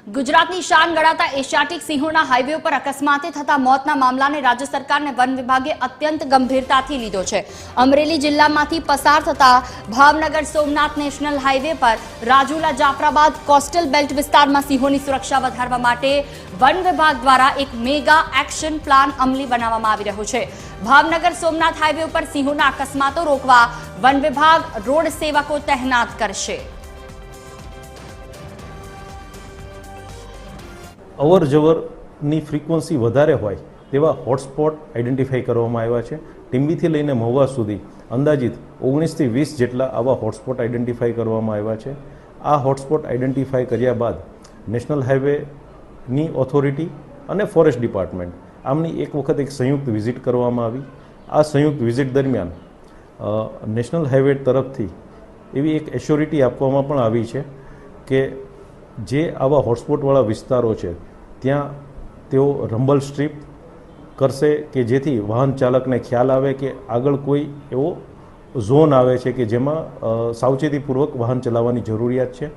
ગુજરાતની શાન ગણાતા એશિયાટિક સિંહોના હાઈવે પર અકસ્માતે થતા મોતના મામલાને રાજ્ય સરકારને વન વિભાગે અત્યંત ગંભીરતાથી લીધો છે। અમરેલી જિલ્લામાંથી પસાર થતા ભાવનગર સોમનાથ નેશનલ હાઈવે પર રાજુલા જાફરાબાદ કોસ્ટલ બેલ્ટ વિસ્તારમાં સિંહોની સુરક્ષા વધારવા માટે વન વિભાગ દ્વારા એક મેગા એક્શન પ્લાન અમલી બનાવવામાં આવી રહ્યો છે। ભાવનગર સોમનાથ હાઈવે પર સિંહોના અકસ્માતો રોકવા વન વિભાગ રોડ સેવકો તૈનાત કરશે। અવર જવરની ફ્રીક્વન્સી વધારે હોય તેવા હોટસ્પોટ આઈડેન્ટિફાઈ કરવામાં આવ્યા છે। ટીંબીથી લઈને મહુવા સુધી અંદાજિત 19 થી 20 જેટલા આવા હોટસ્પોટ આઈડેન્ટિફાઈ કરવામાં આવ્યા છે। આ હોટસ્પોટ આઈડેન્ટિફાઈ કર્યા બાદ નેશનલ હાઈવેની ઓથોરિટી અને ફોરેસ્ટ ડિપાર્ટમેન્ટ આમની એક વખત એક સંયુક્ત વિઝિટ કરવામાં આવી। આ સંયુક્ત વિઝિટ દરમિયાન નેશનલ હાઈવે તરફથી એવી એક એશ્યોરિટી આપવામાં પણ આવી છે કે જે આવા હોટસ્પોટવાળા વિસ્તારો છે ત્યાં તેઓ રંબલ સ્ટ્રીપ કરશે કે જેથી વાહન ચાલકને ખ્યાલ આવે કે આગળ કોઈ એવો ઝોન આવે છે કે જેમાં સાવચેતીપૂર્વક વાહન ચલાવવાની જરૂરિયાત છે।